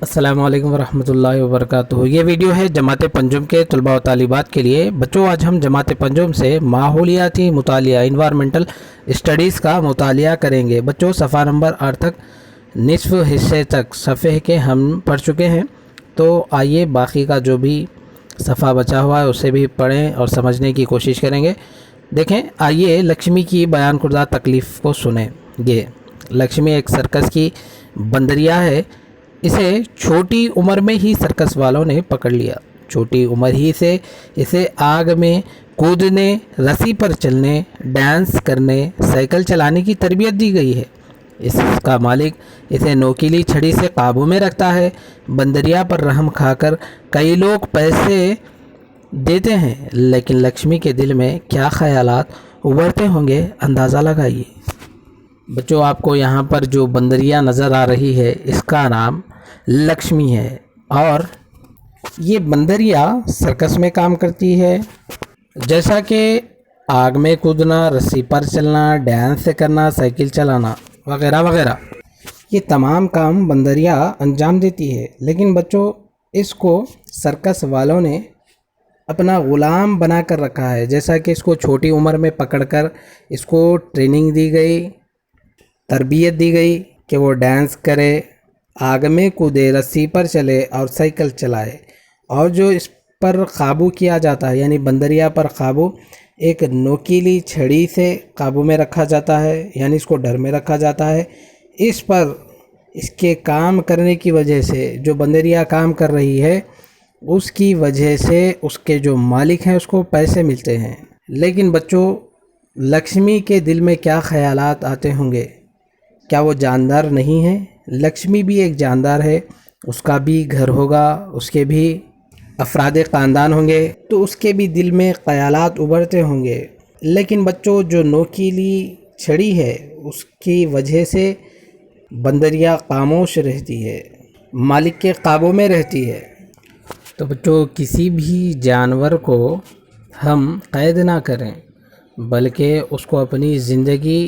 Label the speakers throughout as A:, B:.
A: السلام علیکم ورحمۃ اللہ وبرکاتہ۔ یہ ویڈیو ہے جماعت پنجم کے طلباء و طالبات کے لیے۔ بچوں، آج ہم جماعت پنجم سے ماحولیاتی مطالعہ انوائرمنٹل اسٹڈیز کا مطالعہ کریں گے۔ بچوں، صفحہ نمبر 8 تک نصف حصے تک صفحے کے ہم پڑھ چکے ہیں، تو آئیے باقی کا جو بھی صفحہ بچا ہوا ہے اسے بھی پڑھیں اور سمجھنے کی کوشش کریں گے۔ دیکھیں، آئیے لکشمی کی بیان کردہ تکلیف کو سنیں گے۔ لکشمی ایک سرکس کی بندریا ہے۔ اسے چھوٹی عمر میں ہی سرکس والوں نے پکڑ لیا۔ چھوٹی عمر ہی سے اسے آگ میں کودنے، رسی پر چلنے، ڈانس کرنے، سائیکل چلانے کی تربیت دی گئی ہے۔ اس کا مالک اسے نوکیلی چھڑی سے قابو میں رکھتا ہے۔ بندریا پر رحم کھا کر کئی لوگ پیسے دیتے ہیں، لیکن لکشمی کے دل میں کیا خیالات ابھرتے ہوں گے، اندازہ لگائیے۔ بچوں، آپ کو یہاں پر جو بندریا نظر آ رہی ہے اس کا نام لکشمی ہے، اور یہ بندریا سرکس میں کام کرتی ہے، جیسا کہ آگ میں کودنا، رسی پر چلنا، ڈانس کرنا، سائیکل چلانا وغیرہ وغیرہ۔ یہ تمام کام بندریا انجام دیتی ہے، لیکن بچوں، اس کو سرکس والوں نے اپنا غلام بنا کر رکھا ہے۔ جیسا کہ اس کو چھوٹی عمر میں پکڑ کر اس کو ٹریننگ دی گئی، تربیت دی گئی کہ وہ ڈانس کرے، آگ میں کودے، رسی پر چلے اور سائیکل چلائے، اور جو اس پر قابو کیا جاتا ہے، یعنی بندریا پر قابو ایک نوکیلی چھڑی سے قابو میں رکھا جاتا ہے، یعنی اس کو ڈر میں رکھا جاتا ہے۔ اس پر اس کے کام کرنے کی وجہ سے جو بندریا کام کر رہی ہے اس کی وجہ سے اس کے جو مالک ہیں اس کو پیسے ملتے ہیں۔ لیکن بچوں، لکشمی کے دل میں کیا خیالات آتے ہوں گے؟ کیا وہ جاندار نہیں ہے؟ لکشمی بھی ایک جاندار ہے، اس کا بھی گھر ہوگا، اس کے بھی افراد خاندان ہوں گے، تو اس کے بھی دل میں خیالات ابھرتے ہوں گے۔ لیکن بچوں، جو نوکیلی چھڑی ہے اس کی وجہ سے بندریا خاموش رہتی ہے، مالک کے قابو میں رہتی ہے۔ تو بچوں، کسی بھی جانور کو ہم قید نہ کریں، بلکہ اس کو اپنی زندگی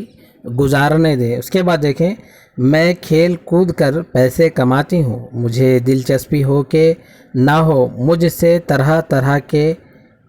A: گزارنے دیں۔ اس کے بعد دیکھیں، میں کھیل کود کر پیسے کماتی ہوں، مجھے دلچسپی ہو کہ نہ ہو، مجھ سے طرح طرح کے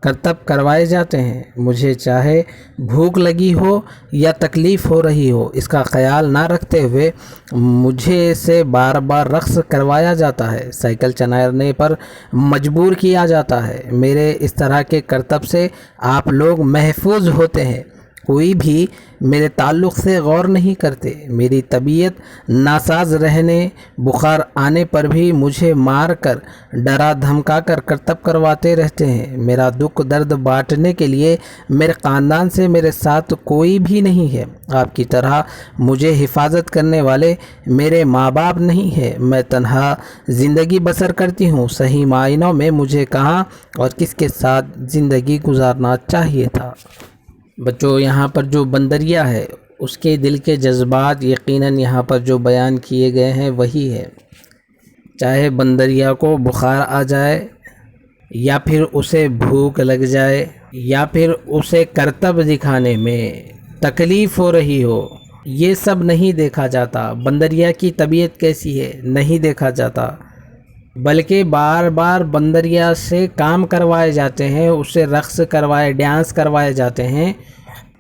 A: کرتب کروائے جاتے ہیں۔ مجھے چاہے بھوک لگی ہو یا تکلیف ہو رہی ہو، اس کا خیال نہ رکھتے ہوئے مجھے سے بار بار رقص کروایا جاتا ہے، سائیکل چلانے پر مجبور کیا جاتا ہے۔ میرے اس طرح کے کرتب سے آپ لوگ محفوظ ہوتے ہیں۔ کوئی بھی میرے تعلق سے غور نہیں کرتے۔ میری طبیعت ناساز رہنے، بخار آنے پر بھی مجھے مار کر، ڈرا دھمکا کر کرتب کرواتے رہتے ہیں۔ میرا دکھ درد بانٹنے کے لیے میرے خاندان سے میرے ساتھ کوئی بھی نہیں ہے۔ آپ کی طرح مجھے حفاظت کرنے والے میرے ماں باپ نہیں ہیں۔ میں تنہا زندگی بسر کرتی ہوں۔ صحیح معنوں میں مجھے کہاں اور کس کے ساتھ زندگی گزارنا چاہیے تھا؟ بچوں، یہاں پر جو بندریا ہے اس کے دل کے جذبات یقیناً یہاں پر جو بیان کیے گئے ہیں وہی ہے۔ چاہے بندریا کو بخار آ جائے، یا پھر اسے بھوک لگ جائے، یا پھر اسے کرتب دکھانے میں تکلیف ہو رہی ہو، یہ سب نہیں دیکھا جاتا۔ بندریا کی طبیعت کیسی ہے نہیں دیکھا جاتا، بلکہ بار بار بندریا سے کام کروائے جاتے ہیں، اسے رقص کروائے، ڈانس کروائے جاتے ہیں۔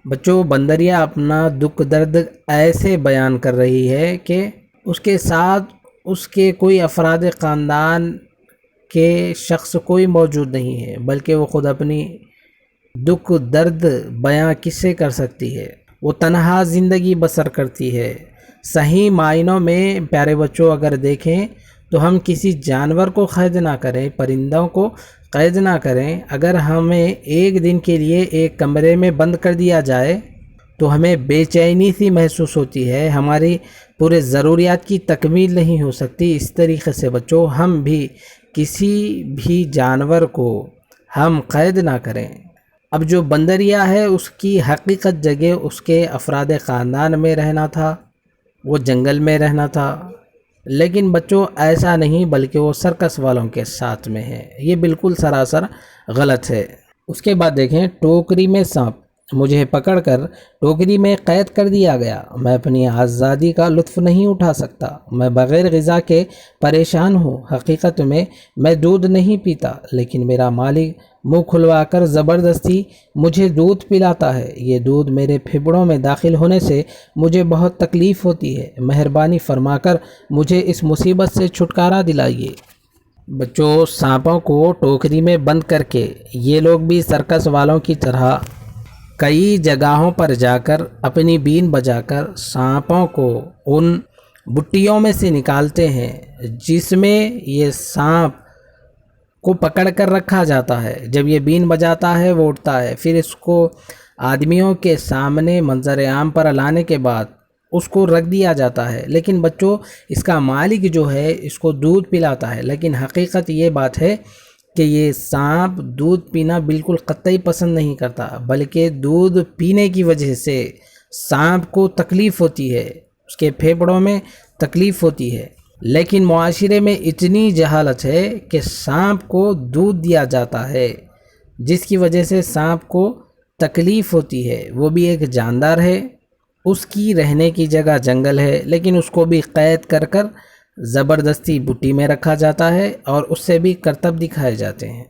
A: بچوں، بندریا اپنا دکھ درد ایسے بیان کر رہی ہے کہ اس کے ساتھ اس کے کوئی افراد خاندان کے شخص کوئی موجود نہیں ہے، بلکہ وہ خود اپنی دکھ درد بیان کس سے کر سکتی ہے؟ وہ تنہا زندگی بسر کرتی ہے۔ صحیح معنوں میں پیارے بچوں، اگر دیکھیں تو ہم کسی جانور کو قید نہ کریں، پرندوں کو قید نہ کریں۔ اگر ہمیں ایک دن کے لیے ایک کمرے میں بند کر دیا جائے تو ہمیں بے چینی سی محسوس ہوتی ہے، ہماری پورے ضروریات کی تکمیل نہیں ہو سکتی۔ اس طریقے سے بچوں، ہم بھی کسی بھی جانور کو ہم قید نہ کریں۔ اب جو بندریا ہے اس کی حقیقت جگہ اس کے افراد خاندان میں رہنا تھا، وہ جنگل میں رہنا تھا، لیکن بچوں ایسا نہیں، بلکہ وہ سرکس والوں کے ساتھ میں ہے۔ یہ بالکل سراسر غلط ہے۔ اس کے بعد دیکھیں، ٹوکری میں سانپ۔ مجھے پکڑ کر ٹوکری میں قید کر دیا گیا۔ میں اپنی آزادی کا لطف نہیں اٹھا سکتا۔ میں بغیر غذا کے پریشان ہوں۔ حقیقت میں دودھ نہیں پیتا، لیکن میرا مالک منہ کھلوا کر زبردستی مجھے دودھ پلاتا ہے۔ یہ دودھ میرے پھیپھڑوں میں داخل ہونے سے مجھے بہت تکلیف ہوتی ہے۔ مہربانی فرما کر مجھے اس مصیبت سے چھٹکارا دلائیے۔ بچوں، سانپوں کو ٹوکری میں بند کر کے یہ لوگ بھی سرکس والوں کی طرح کئی جگہوں پر جا کر اپنی بین بجا کر سانپوں کو ان بٹیوں میں سے نکالتے ہیں جس میں یہ سانپ کو پکڑ کر رکھا جاتا ہے۔ جب یہ بین بجاتا ہے وہ اٹھتا ہے، پھر اس کو آدمیوں کے سامنے منظر عام پر لانے کے بعد اس کو رکھ دیا جاتا ہے۔ لیکن بچوں، اس کا مالک جو ہے اس کو دودھ پلاتا ہے، لیکن حقیقت یہ بات ہے کہ یہ سانپ دودھ پینا بالکل قطعی پسند نہیں کرتا، بلکہ دودھ پینے کی وجہ سے سانپ کو تکلیف ہوتی ہے، اس کے پھیپھڑوں میں تکلیف ہوتی ہے۔ لیکن معاشرے میں اتنی جہالت ہے کہ سانپ کو دودھ دیا جاتا ہے جس کی وجہ سے سانپ کو تکلیف ہوتی ہے۔ وہ بھی ایک جاندار ہے، اس کی رہنے کی جگہ جنگل ہے، لیکن اس کو بھی قید کر کر زبردستی بٹی میں رکھا جاتا ہے اور اس سے بھی کرتب دکھائے جاتے ہیں۔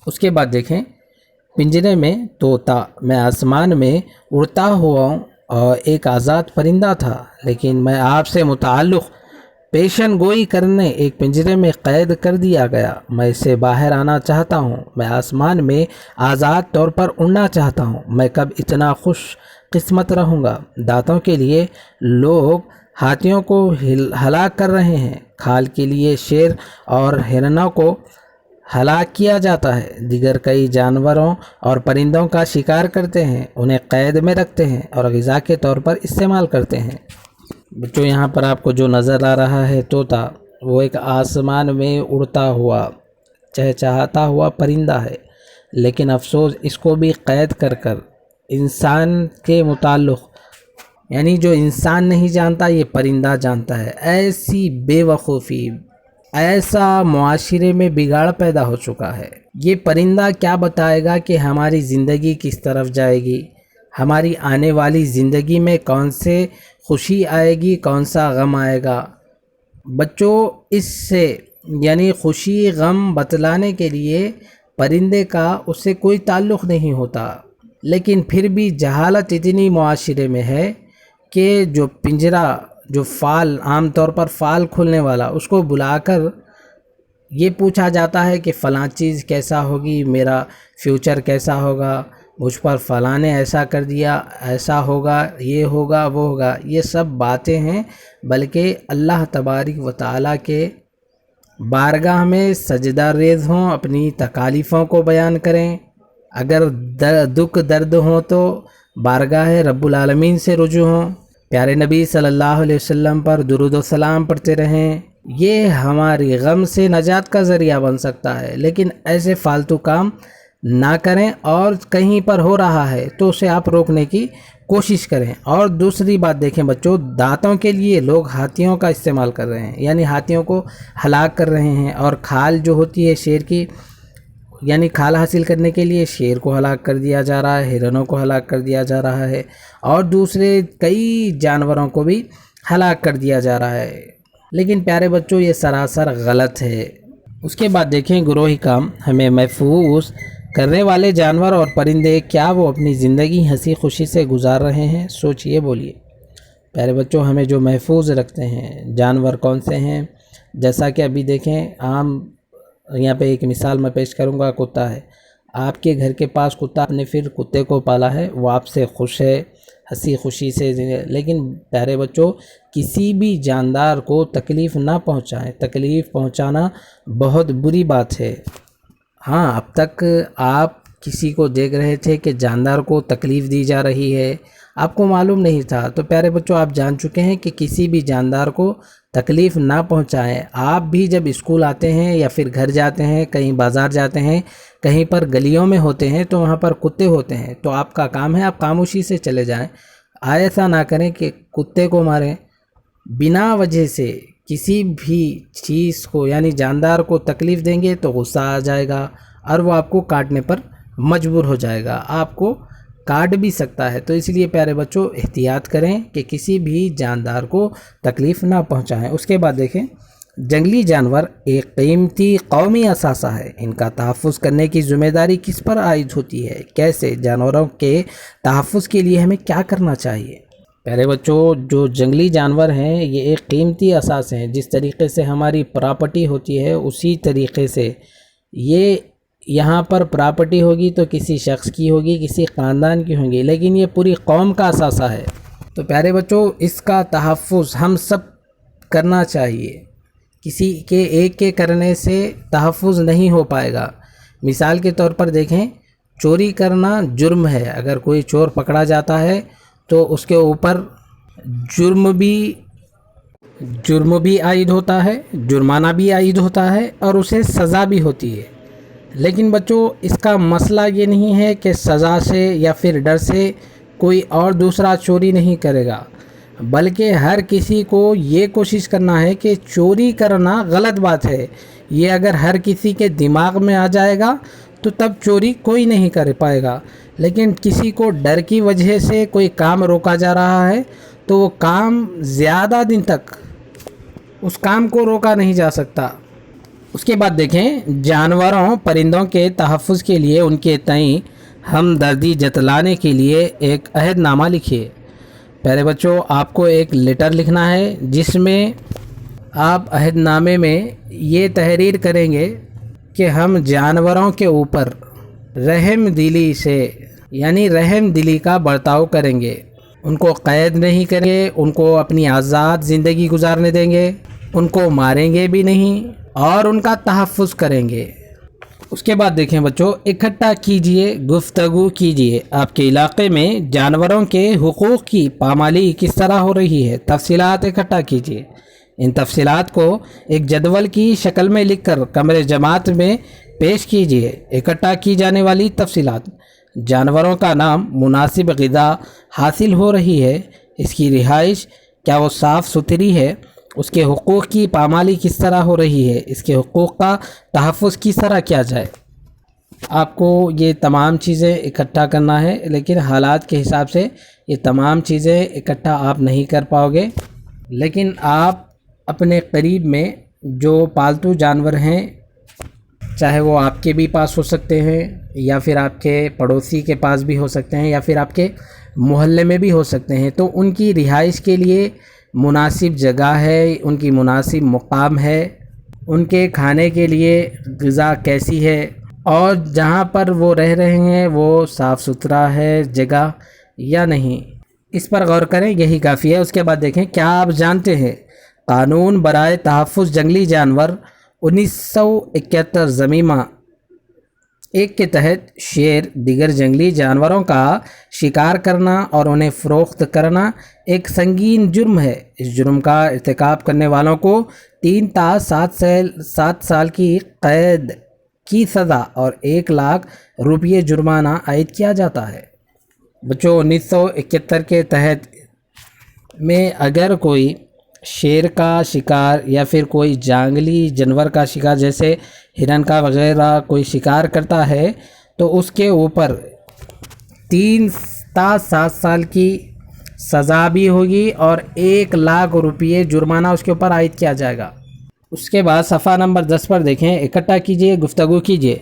A: اس کے بعد دیکھیں، پنجرے میں طوطا۔ میں آسمان میں اڑتا ہوا اور ایک آزاد پرندہ تھا، لیکن میں آپ سے متعلق پیشن گوئی کرنے ایک پنجرے میں قید کر دیا گیا۔ میں اس سے باہر آنا چاہتا ہوں۔ میں آسمان میں آزاد طور پر اڑنا چاہتا ہوں۔ میں کب اتنا خوش قسمت رہوں گا۔ دانتوں کے لیے لوگ ہاتھیوں کو ہلاک کر رہے ہیں، کھال کے لیے شیر اور ہرنوں کو ہلاک کیا جاتا ہے۔ دیگر کئی جانوروں اور پرندوں کا شکار کرتے ہیں، انہیں قید میں رکھتے ہیں اور غذا کے طور پر استعمال کرتے ہیں۔ بچوں، یہاں پر آپ کو جو نظر آ رہا ہے طوطا، وہ ایک آسمان میں اڑتا ہوا چہچہاتا ہوا پرندہ ہے، لیکن افسوس اس کو بھی قید کر کر انسان کے متعلق، یعنی جو انسان نہیں جانتا یہ پرندہ جانتا ہے۔ ایسی بے وقوفی، ایسا معاشرے میں بگاڑ پیدا ہو چکا ہے۔ یہ پرندہ کیا بتائے گا کہ ہماری زندگی کس طرف جائے گی، ہماری آنے والی زندگی میں کون سے خوشی آئے گی، کون سا غم آئے گا۔ بچوں، اس سے یعنی خوشی غم بتلانے کے لیے پرندے کا اس سے کوئی تعلق نہیں ہوتا، لیکن پھر بھی جہالت اتنی معاشرے میں ہے کہ جو پنجرہ، جو فال، عام طور پر فال کھولنے والا، اس کو بلا کر یہ پوچھا جاتا ہے کہ فلاں چیز کیسا ہوگی، میرا فیوچر کیسا ہوگا، مجھ پر فلاں نے ایسا کر دیا، ایسا ہوگا، یہ ہوگا، وہ ہوگا۔ یہ سب باتیں ہیں، بلکہ اللہ تبارک و تعالیٰ کے بارگاہ میں سجدہ ریز ہوں، اپنی تکالیفوں کو بیان کریں۔ اگر دکھ درد ہوں تو بارگاہ رب العالمین سے رجوع ہوں، پیارے نبی صلی اللہ علیہ وسلم پر درود و سلام پڑھتے رہیں۔ یہ ہماری غم سے نجات کا ذریعہ بن سکتا ہے، لیکن ایسے فالتو کام نہ کریں، اور کہیں پر ہو رہا ہے تو اسے آپ روکنے کی کوشش کریں۔ اور دوسری بات دیکھیں بچوں، دانتوں کے لیے لوگ ہاتھیوں کا استعمال کر رہے ہیں، یعنی ہاتھیوں کو ہلاک کر رہے ہیں، اور کھال جو ہوتی ہے شیر کی، یعنی کھال حاصل کرنے کے لیے شیر کو ہلاک کر دیا جا رہا ہے، ہرنوں کو ہلاک کر دیا جا رہا ہے، اور دوسرے کئی جانوروں کو بھی ہلاک کر دیا جا رہا ہے۔ لیکن پیارے بچوں، یہ سراسر غلط ہے۔ اس کے بعد دیکھیں، گروہی کام ہمیں محفوظ کرنے والے جانور اور پرندے، کیا وہ اپنی زندگی ہنسی خوشی سے گزار رہے ہیں؟ سوچئے، بولیے۔ پیارے بچوں، ہمیں جو محفوظ رکھتے ہیں جانور کون سے ہیں؟ جیسا کہ ابھی دیکھیں، عام یہاں پہ ایک مثال میں پیش کروں گا، کتا ہے۔ آپ کے گھر کے پاس کتا، آپ نے پھر کتے کو پالا ہے، وہ آپ سے خوش ہے، ہنسی خوشی سے، لیکن پیارے بچوں، کسی بھی جاندار کو تکلیف نہ پہنچائیں۔ تکلیف پہنچانا بہت بری بات ہے۔ ہاں، اب تک آپ کسی کو دیکھ رہے تھے کہ جاندار کو تکلیف دی جا رہی ہے، آپ کو معلوم نہیں تھا، تو پیارے بچوں آپ جان چکے ہیں کہ کسی بھی جاندار کو تکلیف نہ پہنچائیں۔ آپ بھی جب اسکول آتے ہیں یا پھر گھر جاتے ہیں، کہیں بازار جاتے ہیں، کہیں پر گلیوں میں ہوتے ہیں تو وہاں پر کتے ہوتے ہیں، تو آپ کا کام ہے آپ خاموشی سے چلے جائیں۔ ایسا نہ کریں کہ کتے کو ماریں۔ بنا وجہ سے کسی بھی چیز کو، یعنی جاندار کو تکلیف دیں گے تو غصہ آ جائے گا اور وہ آپ کو کاٹنے پر مجبور ہو جائے گا، آپ کو کاٹ بھی سکتا ہے، تو اس لیے پیارے بچوں احتیاط کریں کہ کسی بھی جاندار کو تکلیف نہ پہنچائیں۔ اس کے بعد دیکھیں، جنگلی جانور ایک قیمتی قومی اثاثہ ہے، ان کا تحفظ کرنے کی ذمہ داری کس پر عائد ہوتی ہے؟ کیسے؟ جانوروں کے تحفظ کے لیے ہمیں کیا کرنا چاہیے؟ پیارے بچوں، جو جنگلی جانور ہیں یہ ایک قیمتی اثاثے ہیں، جس طریقے سے ہماری پراپرٹی ہوتی ہے اسی طریقے سے یہ یہاں پر پراپرٹی ہوگی تو کسی شخص کی ہوگی، کسی خاندان کی ہوگی، لیکن یہ پوری قوم کا اثاثہ ہے۔ تو پیارے بچوں، اس کا تحفظ ہم سب کرنا چاہیے، کسی کے ایک کے کرنے سے تحفظ نہیں ہو پائے گا۔ مثال کے طور پر دیکھیں، چوری کرنا جرم ہے، اگر کوئی چور پکڑا جاتا ہے تو اس کے اوپر جرم بھی عائد ہوتا ہے، جرمانہ بھی عائد ہوتا ہے اور اسے سزا بھی ہوتی ہے۔ لیکن بچوں، اس کا مسئلہ یہ نہیں ہے کہ سزا سے یا پھر ڈر سے کوئی اور دوسرا چوری نہیں کرے گا، بلکہ ہر کسی کو یہ کوشش کرنا ہے کہ چوری کرنا غلط بات ہے۔ یہ اگر ہر کسی کے دماغ میں آ جائے گا تو تب چوری کوئی نہیں کر پائے گا، لیکن کسی کو ڈر کی وجہ سے کوئی کام روکا جا رہا ہے تو وہ کام زیادہ دن تک اس کام کو روکا نہیں جا سکتا۔ اس کے بعد دیکھیں، جانوروں پرندوں کے تحفظ کے لیے ان کے تئیں ہمدردی جتلانے کے لیے ایک عہد نامہ لکھیے۔ پیارے بچوں، آپ کو ایک لیٹر لکھنا ہے جس میں آپ عہد نامے میں یہ تحریر کریں گے کہ ہم جانوروں کے اوپر رحم دلی کا برتاؤ کریں گے، ان کو قید نہیں کریں گے، ان کو اپنی آزاد زندگی گزارنے دیں گے، ان کو ماریں گے بھی نہیں اور ان کا تحفظ کریں گے۔ اس کے بعد دیکھیں بچوں، اکٹھا کیجئے، گفتگو کیجئے، آپ کے علاقے میں جانوروں کے حقوق کی پامالی کس طرح ہو رہی ہے، تفصیلات اکٹھا کیجئے۔ ان تفصیلات کو ایک جدول کی شکل میں لکھ کر کمرے جماعت میں پیش کیجئے۔ اکٹھا کی جانے والی تفصیلات: جانوروں کا نام، مناسب غذا حاصل ہو رہی ہے، اس کی رہائش کیا وہ صاف ستھری ہے، اس کے حقوق کی پامالی کس طرح ہو رہی ہے، اس کے حقوق کا تحفظ کس طرح کیا جائے۔ آپ کو یہ تمام چیزیں اکٹھا کرنا ہے، لیکن حالات کے حساب سے یہ تمام چیزیں اکٹھا آپ نہیں کر پاؤ گے، لیکن آپ اپنے قریب میں جو پالتو جانور ہیں، چاہے وہ آپ کے بھی پاس ہو سکتے ہیں یا پھر آپ کے پڑوسی کے پاس بھی ہو سکتے ہیں یا پھر آپ کے محلے میں بھی ہو سکتے ہیں، تو ان کی رہائش کے لیے مناسب جگہ ہے، ان کی مناسب مقام ہے، ان کے کھانے کے لیے غذا کیسی ہے اور جہاں پر وہ رہ رہے ہیں وہ صاف ستھرا ہے جگہ یا نہیں، اس پر غور کریں، یہی کافی ہے۔ اس کے بعد دیکھیں، کیا آپ جانتے ہیں قانون برائے تحفظ جنگلی جانور 1971 ضمیمہ 1 کے تحت شیر دیگر جنگلی جانوروں کا شکار کرنا اور انہیں فروخت کرنا ایک سنگین جرم ہے۔ اس جرم کا ارتکاب کرنے والوں کو 3 تا 7 سال کی قید کی سزا اور 1 لاکھ روپے جرمانہ عائد کیا جاتا ہے۔ بچوں، 1971 کے تحت میں اگر کوئی شیر کا شکار یا پھر کوئی جنگلی جانور کا شکار جیسے ہرن کا وغیرہ کوئی شکار کرتا ہے تو اس کے اوپر 3 تا 7 سال کی سزا بھی ہوگی اور 1 لاکھ روپے جرمانہ اس کے اوپر عائد کیا جائے گا۔ اس کے بعد صفحہ نمبر 10 پر دیکھیں، اکٹھا کیجئے، گفتگو کیجئے۔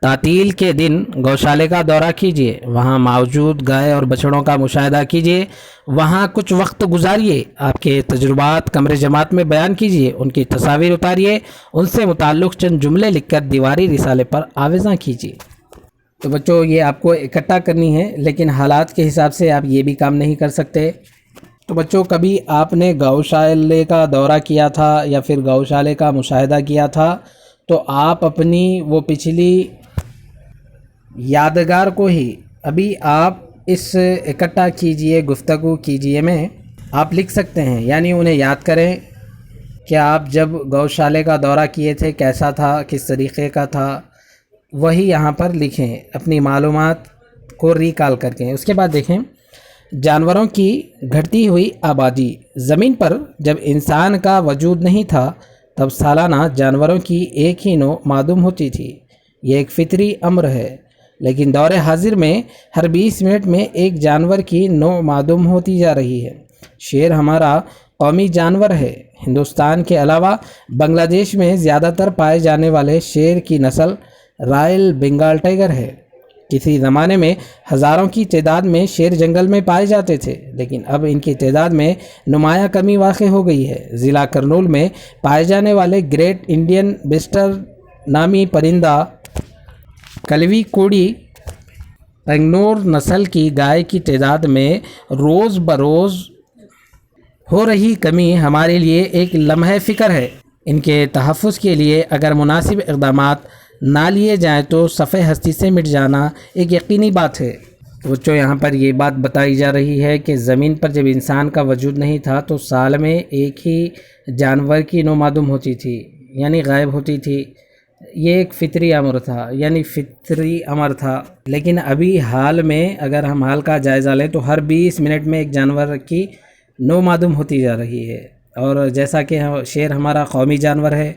A: تعطیل کے دن گوشالے کا دورہ کیجئے، وہاں موجود گائے اور بچڑوں کا مشاہدہ کیجئے، وہاں کچھ وقت گزاریے، آپ کے تجربات کمرے جماعت میں بیان کیجئے، ان کی تصاویر اتاریے، ان سے متعلق چند جملے لکھ کر دیواری رسالے پر آویزاں کیجئے۔ تو بچوں، یہ آپ کو اکٹھا کرنی ہے، لیکن حالات کے حساب سے آپ یہ بھی کام نہیں کر سکتے۔ تو بچوں، کبھی آپ نے گوشالے کا دورہ کیا تھا یا پھر گوشالے کا مشاہدہ کیا تھا تو آپ اپنی وہ پچھلی یادگار کو ہی ابھی آپ اس اکٹھا کیجئے، گفتگو کیجئے میں آپ لکھ سکتے ہیں، یعنی انہیں یاد کریں کہ آپ جب گوشالے کا دورہ کیے تھے کیسا تھا، کس طریقے کا تھا، وہی یہاں پر لکھیں اپنی معلومات کو ریکال کر کے۔ اس کے بعد دیکھیں، جانوروں کی گھٹتی ہوئی آبادی۔ زمین پر جب انسان کا وجود نہیں تھا تب سالانہ جانوروں کی ایک ہی نوع معدوم ہوتی تھی، یہ ایک فطری امر ہے۔ لیکن دور حاضر میں ہر 20 منٹ میں ایک جانور کی نوع معدوم ہوتی جا رہی ہے۔ شیر ہمارا قومی جانور ہے۔ ہندوستان کے علاوہ بنگلہ دیش میں زیادہ تر پائے جانے والے شیر کی نسل رائل بنگال ٹائیگر ہے۔ کسی زمانے میں ہزاروں کی تعداد میں شیر جنگل میں پائے جاتے تھے، لیکن اب ان کی تعداد میں نمایاں کمی واقع ہو گئی ہے۔ ضلع کرنول میں پائے جانے والے گریٹ انڈین بسٹر نامی پرندہ کلوی کوڑی پنگنور نسل کی گائے کی تعداد میں روز بروز ہو رہی کمی ہمارے لیے ایک لمحہ فکر ہے۔ ان کے تحفظ کے لیے اگر مناسب اقدامات نہ لیے جائیں تو صفحہ ہستی سے مٹ جانا ایک یقینی بات ہے۔ بچوں، یہاں پر یہ بات بتائی جا رہی ہے کہ زمین پر جب انسان کا وجود نہیں تھا تو سال میں ایک ہی جانور کی نوع معدوم ہوتی تھی، یعنی غائب ہوتی تھی۔ یہ ایک فطری امر تھا، لیکن ابھی حال میں اگر ہم حال کا جائزہ لیں تو ہر 20 منٹ میں ایک جانور کی نوع معدوم ہوتی جا رہی ہے۔ اور جیسا کہ شیر ہمارا قومی جانور ہے،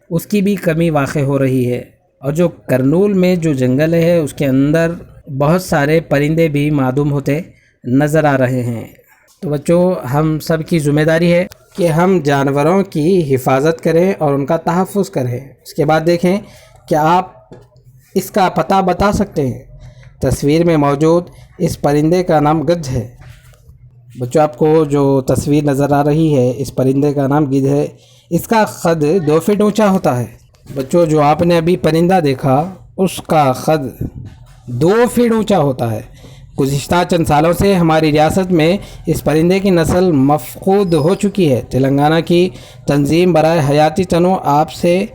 A: اس کی بھی کمی واقع ہو رہی ہے۔ اور جو کرنول میں جو جنگل ہے اس کے اندر بہت سارے پرندے بھی معدوم ہوتے نظر آ رہے ہیں۔ تو بچوں، ہم سب کی ذمہ داری ہے کہ ہم جانوروں کی حفاظت کریں اور ان کا تحفظ کریں۔ اس کے بعد دیکھیں کہ آپ اس کا پتہ بتا سکتے ہیں۔ تصویر میں موجود اس پرندے کا نام گدھ ہے۔ بچوں، آپ کو جو تصویر نظر آ رہی ہے اس پرندے کا نام گدھ ہے۔ اس کا قد 2 فٹ اونچا ہوتا ہے۔ بچوں، جو آپ نے ابھی پرندہ دیکھا اس کا قد 2 فٹ اونچا ہوتا ہے۔ گزشتہ چند سالوں سے ہماری ریاست میں اس پرندے کی نسل مفقود ہو چکی ہے۔ تلنگانہ کی تنظیم برائے حیاتی تنوع آپ سے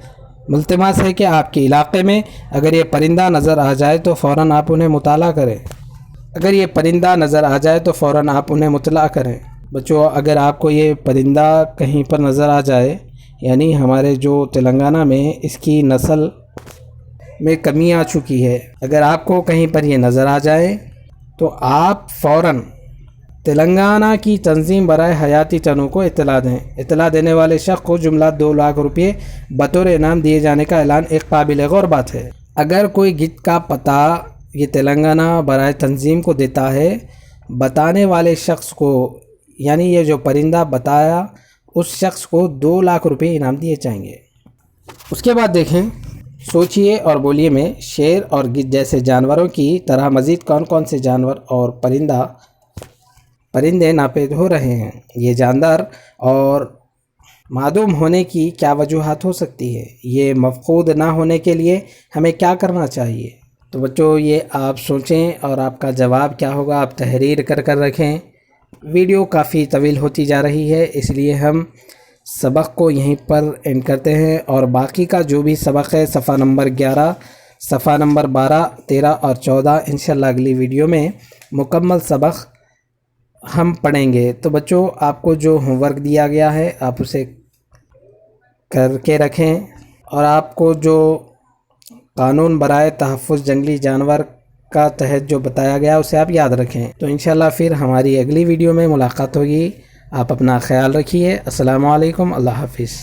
A: ملتمس ہے کہ آپ کے علاقے میں اگر یہ پرندہ نظر آ جائے تو فوراً آپ انہیں مطلع کریں۔ بچوں، اگر آپ کو یہ پرندہ کہیں پر نظر آ جائے، یعنی ہمارے جو تلنگانہ میں اس کی نسل میں کمی آ چکی ہے، اگر آپ کو کہیں پر یہ نظر آ جائے تو آپ فوراً تلنگانہ کی تنظیم برائے حیاتی تنوع کو اطلاع دیں۔ اطلاع دینے والے شخص کو جملہ 2 لاکھ روپے بطور انعام دیے جانے کا اعلان ایک قابل غور بات ہے۔ اگر کوئی گدھ کا پتہ یہ تلنگانہ برائے تنظیم کو دیتا ہے، بتانے والے شخص کو، یعنی یہ جو پرندہ بتایا اس شخص کو 2 لاکھ روپے انعام دیے جائیں گے۔ اس کے بعد دیکھیں، سوچئے اور بولیے میں شیر اور گدھ جیسے جانوروں کی طرح مزید کون کون سے جانور اور پرندے ناپید ہو رہے ہیں؟ یہ جاندار اور معدوم ہونے کی کیا وجوہات ہو سکتی ہے؟ یہ مفقود نہ ہونے کے لیے ہمیں کیا کرنا چاہیے؟ تو بچوں، یہ آپ سوچیں اور آپ کا جواب کیا ہوگا آپ تحریر کر رکھیں۔ ویڈیو کافی طویل ہوتی جا رہی ہے، اس لیے ہم سبق کو یہیں پر اینڈ کرتے ہیں، اور باقی کا جو بھی سبق ہے صفحہ نمبر 11، صفحہ نمبر 12، 13 اور 14 انشاءاللہ اگلی ویڈیو میں مکمل سبق ہم پڑھیں گے۔ تو بچوں، آپ کو جو ہوم ورک دیا گیا ہے آپ اسے کر کے رکھیں، اور آپ کو جو قانون برائے تحفظ جنگلی جانور کا تحت جو بتایا گیا اسے آپ یاد رکھیں۔ تو انشاءاللہ پھر ہماری اگلی ویڈیو میں ملاقات ہوگی۔ آپ اپنا خیال رکھیے۔ السلام علیکم، اللہ حافظ۔